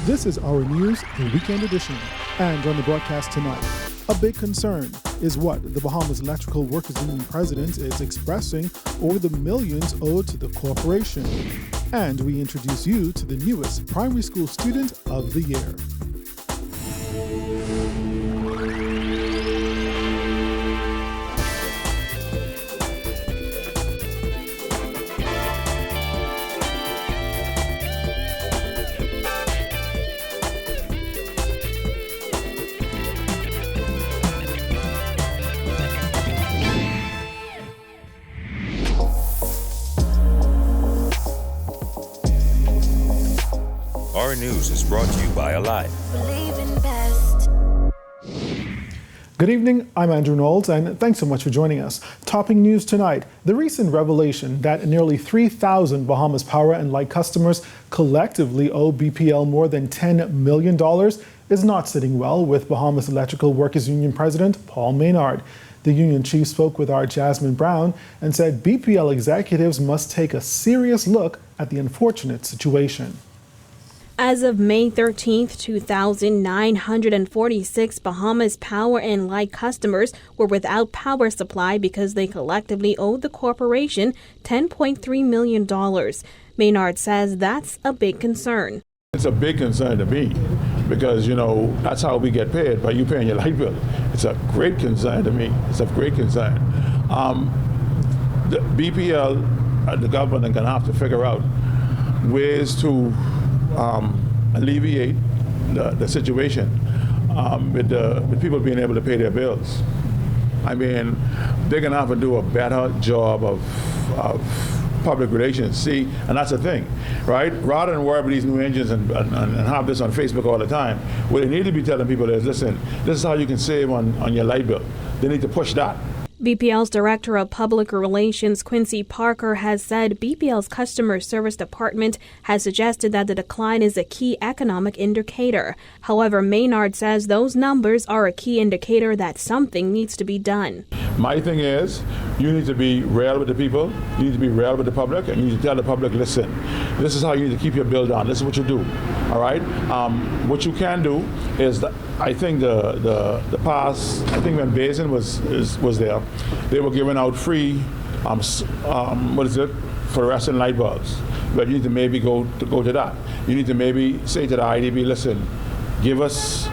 This is our news, the weekend edition. And on the broadcast tonight, a big concern is what the Bahamas Electrical Workers Union president is expressing over the millions owed to the corporation. And we introduce you to the newest primary school student of the year. Our news is brought to you by Alive. Good evening, I'm Andrew Knowles, and thanks so much for joining us. Topping news tonight, the recent revelation that nearly 3,000 Bahamas Power and Light customers collectively owe BPL more than $10 million is not sitting well with Bahamas Electrical Workers Union President Paul Maynard. The union chief spoke with our Jasmine Brown and said BPL executives must take a serious look at the unfortunate situation. As of May 13, 2,946 Bahamas Power and Light customers were without power supply because they collectively owed the corporation $10.3 million. Maynard says that's a big concern. It's a big concern to me because, that's how we get paid, by you paying your light bill. It's a great concern to me. It's a great concern. The BPL, the government, are going to have to figure out ways to alleviate the situation with people being able to pay their bills. I mean, they're going to have to do a better job of public relations. See, and that's the thing, right? Rather than worry about these new engines and have this on Facebook all the time, what they need to be telling people is, listen, this is how you can save on your light bill. They need to push that. BPL's Director of Public Relations, Quincy Parker, has said BPL's Customer Service Department has suggested that the decline is a key economic indicator. However, Maynard says those numbers are a key indicator that something needs to be done. My thing is, you need to be real with the people, you need to be real with the public, and you need to tell the public, listen, this is how you need to keep your bill down, this is what you do, all right? What you can do is, I think the past, I think when Basin was there, they were giving out free, fluorescent light bulbs. But you need to maybe go to that. You need to maybe say to the IDB, listen, give us,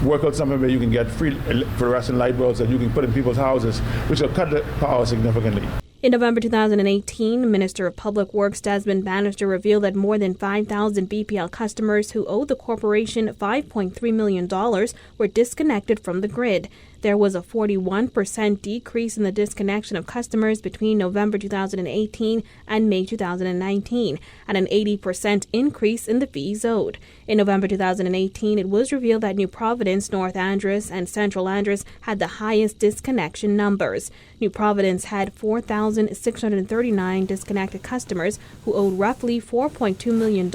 work out something where you can get free fluorescent light bulbs that you can put in people's houses, which will cut the power significantly. In November 2018, Minister of Public Works Desmond Bannister revealed that more than 5,000 BPL customers who owed the corporation $5.3 million were disconnected from the grid. There was a 41% decrease in the disconnection of customers between November 2018 and May 2019, and an 80% increase in the fees owed. In November 2018, it was revealed that New Providence, North Andros, and Central Andros had the highest disconnection numbers. New Providence had 4,639 disconnected customers who owed roughly $4.2 million.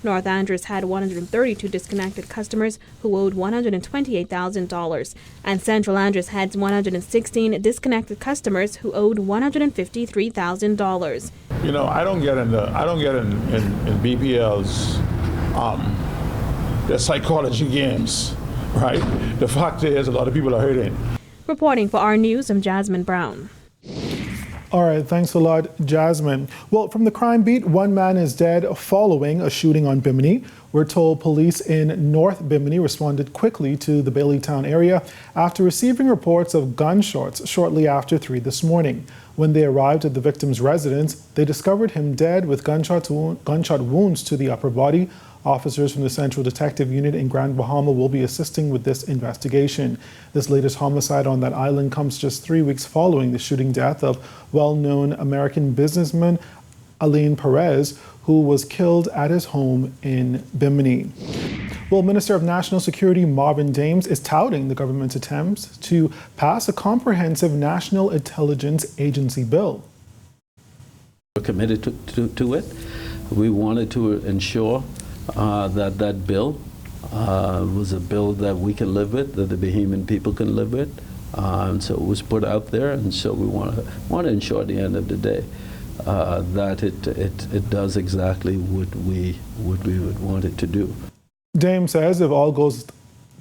North Andros had 132 disconnected customers who owed $128,000, and Central Andros had 116 disconnected customers who owed $153,000. I don't get in BPL's the psychology games, right? The fact is, a lot of people are hurting. Reporting for our news, I'm Jasmine Brown. All right, thanks a lot, Jasmine. Well, from the crime beat, one man is dead following a shooting on Bimini. We're told police in North Bimini responded quickly to the Baileytown area after receiving reports of gunshots shortly after 3 this morning. When they arrived at the victim's residence, they discovered him dead with gunshot wounds to the upper body. Officers from the Central Detective Unit in Grand Bahama will be assisting with this investigation. This latest homicide on that island comes just 3 weeks following the shooting death of well-known American businessman Alain Perez, who was killed at his home in Bimini. Well, Minister of National Security Marvin Dames is touting the government's attempts to pass a comprehensive National Intelligence Agency bill. We're committed to it. We wanted to ensure that bill was a bill that we can live with, that the Bahamian people can live with. And so it was put out there, and so we want to ensure at the end of the day that it does exactly what we would want it to do. Dame says if all goes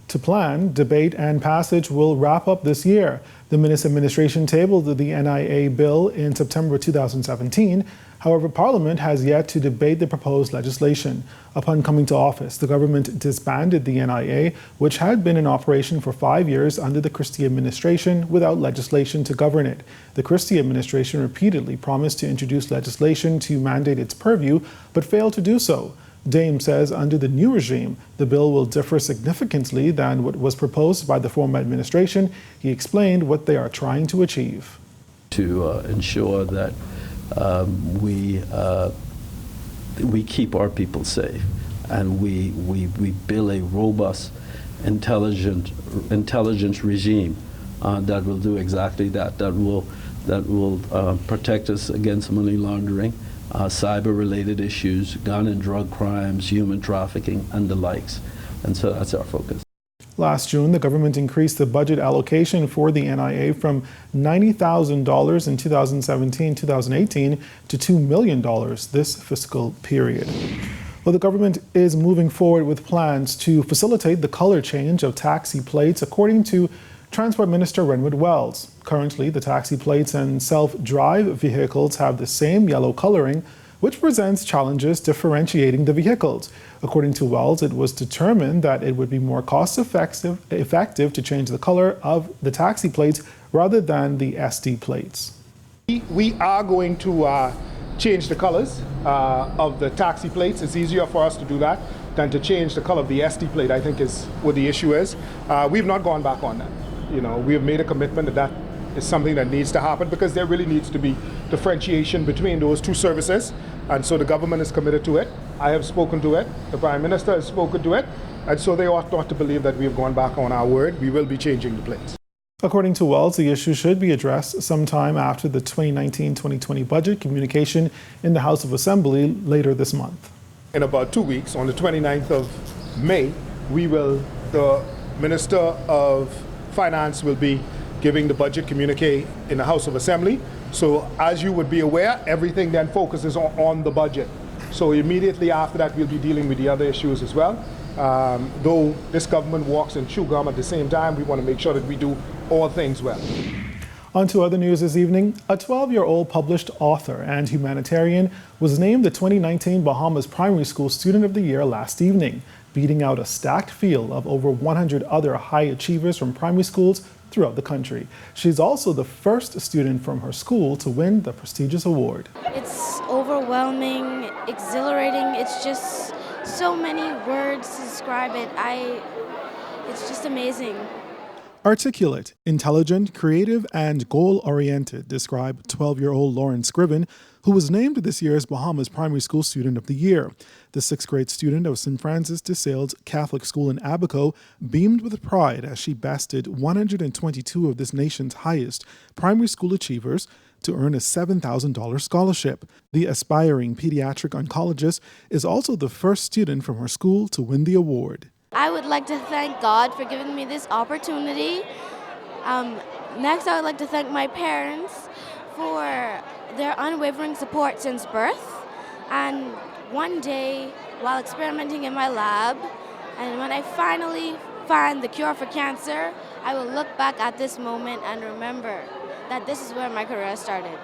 to plan, debate and passage will wrap up this year. The Minister administration tabled the NIA bill in September 2017. However, Parliament has yet to debate the proposed legislation. Upon coming to office, the government disbanded the NIA, which had been in operation for 5 years under the Christie administration without legislation to govern it. The Christie administration repeatedly promised to introduce legislation to mandate its purview, but failed to do so. Dame says under the new regime, the bill will differ significantly than what was proposed by the former administration. He explained what they are trying to achieve. To ensure that we keep our people safe, and we build a robust intelligence regime that will do exactly that. That will protect us against money laundering, cyber-related issues, gun and drug crimes, human trafficking, and the likes. And so that's our focus. Last June, the government increased the budget allocation for the NIA from $90,000 in 2017-2018 to $2 million this fiscal period. Well, the government is moving forward with plans to facilitate the color change of taxi plates, according to Transport Minister Renwood Wells. Currently, the taxi plates and self-drive vehicles have the same yellow coloring, which presents challenges differentiating the vehicles. According to Wells, it was determined that it would be more cost-effective to change the color of the taxi plates rather than the SD plates. We are going to change the colors of the taxi plates. It's easier for us to do that than to change the color of the SD plate, I think is what the issue is. We've not gone back on that. You know, we have made a commitment that that is something that needs to happen because there really needs to be differentiation between those two services. And so the government is committed to it. I have spoken to it. The Prime Minister has spoken to it. And so they ought not to believe that we have gone back on our word. We will be changing the plates. According to Wells, the issue should be addressed sometime after the 2019-2020 budget communication in the House of Assembly later this month. In about 2 weeks, on the 29th of May, the Minister of Finance will be giving the budget communique in the House of Assembly. So as you would be aware, everything then focuses on the budget. So immediately after that, we'll be dealing with the other issues as well. Though this government walks and chew gum at the same time, we want to make sure that we do all things well. On to other news this evening. A 12-year-old published author and humanitarian was named the 2019 Bahamas Primary School Student of the Year last evening, beating out a stacked field of over 100 other high achievers from primary schools throughout the country. She's also the first student from her school to win the prestigious award. It's overwhelming, exhilarating. It's just so many words to describe it. It's just amazing. Articulate, intelligent, creative, and goal-oriented describe 12-year-old Lauren Scriven, who was named this year's Bahamas Primary School Student of the Year. The 6th grade student of St. Francis de Sales Catholic School in Abaco beamed with pride as she bested 122 of this nation's highest primary school achievers to earn a $7,000 scholarship. The aspiring pediatric oncologist is also the first student from her school to win the award. I would like to thank God for giving me this opportunity. Next, I would like to thank my parents for their unwavering support since birth. And one day, while experimenting in my lab, and when I finally find the cure for cancer, I will look back at this moment and remember that this is where my career started.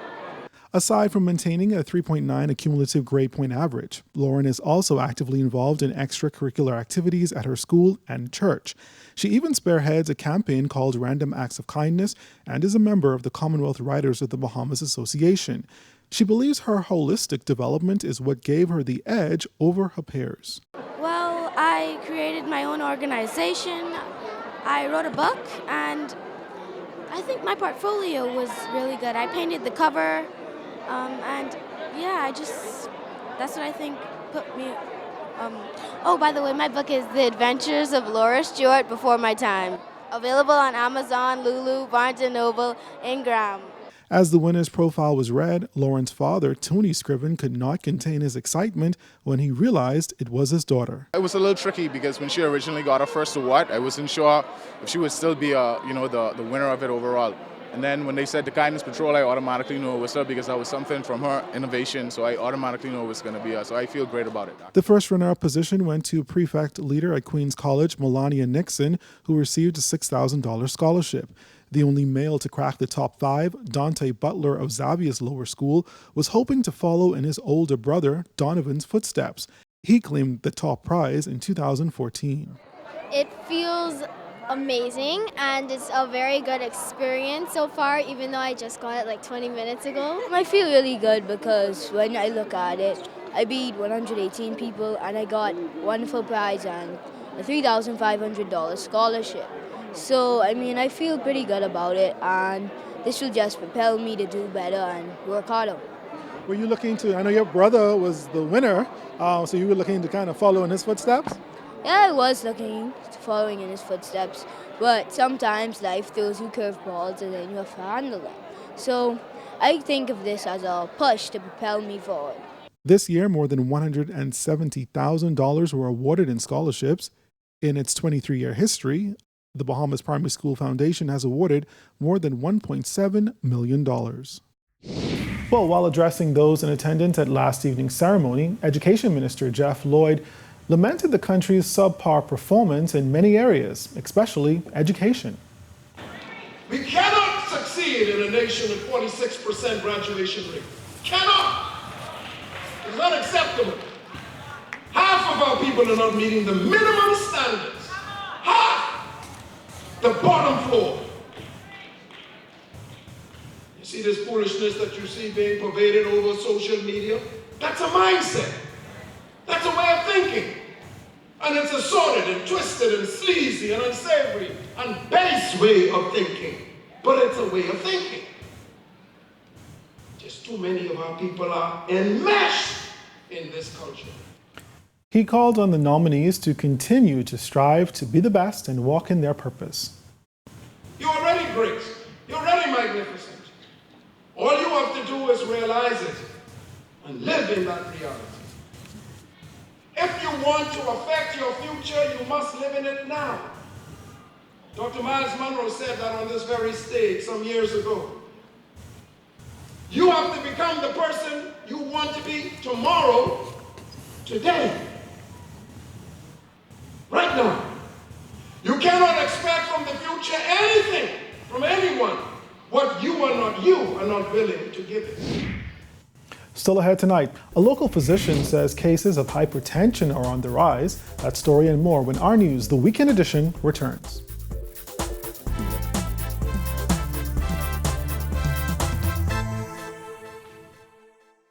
Aside from maintaining a 3.9 accumulative grade point average, Lauren is also actively involved in extracurricular activities at her school and church. She even spearheads a campaign called Random Acts of Kindness and is a member of the Commonwealth Writers of the Bahamas Association. She believes her holistic development is what gave her the edge over her peers. Well, I created my own organization. I wrote a book, and I think my portfolio was really good. I painted the cover. And yeah, that's what I think put me, oh, by the way, my book is The Adventures of Laura Stewart Before My Time. Available on Amazon, Lulu, Barnes & Noble, Ingram. As the winner's profile was read, Lauren's father, Tony Scriven, could not contain his excitement when he realized it was his daughter. It was a little tricky because when she originally got her first award, I wasn't sure if she would still be, the winner of it overall. And then when they said the kindness patrol, I automatically knew it was her because I was something from her innovation. So I automatically knew it was going to be her. So I feel great about it. The first runner-up position went to prefect leader at Queens College, Melania Nixon, who received a $6,000 scholarship. The only male to crack the top 5, Dante Butler of Xavier's Lower School, was hoping to follow in his older brother, Donovan's footsteps. He claimed the top prize in 2014. It feels amazing, and it's a very good experience so far, even though I just got it like 20 minutes ago. I feel really good because when I look at it, I beat 118 people and I got wonderful prize and a $3,500 scholarship. So, I feel pretty good about it, and this will just propel me to do better and work harder. Were you looking to, I know your brother was the winner, so you were looking to kind of follow in his footsteps? Yeah, I was looking, following in his footsteps, but sometimes life throws you curveballs and then you have to handle them. So I think of this as a push to propel me forward. This year, more than $170,000 were awarded in scholarships. In its 23-year history, the Bahamas Primary School Foundation has awarded more than $1.7 million. Well, while addressing those in attendance at last evening's ceremony, Education Minister Jeff Lloyd lamented the country's subpar performance in many areas, especially education. We cannot succeed in a nation with 46% graduation rate. Cannot. It's not acceptable. Half of our people are not meeting the minimum standards. Half. The bottom floor. You see this foolishness that you see being pervaded over social media? That's a mindset. That's a way of thinking. And it's a sordid and twisted and sleazy and unsavory and base way of thinking. But it's a way of thinking. Just too many of our people are enmeshed in this culture. He called on the nominees to continue to strive to be the best and walk in their purpose. You're already great. You're already magnificent. All you have to do is realize it and live in that reality. If you want to affect your future, you must live in it now. Dr. Miles Monroe said that on this very stage some years ago. You have to become the person you want to be tomorrow, today, right now. You cannot expect from the future anything from anyone what you are not willing to give it. Still ahead tonight, a local physician says cases of hypertension are on the rise. That story and more when our news, the Weekend Edition, returns.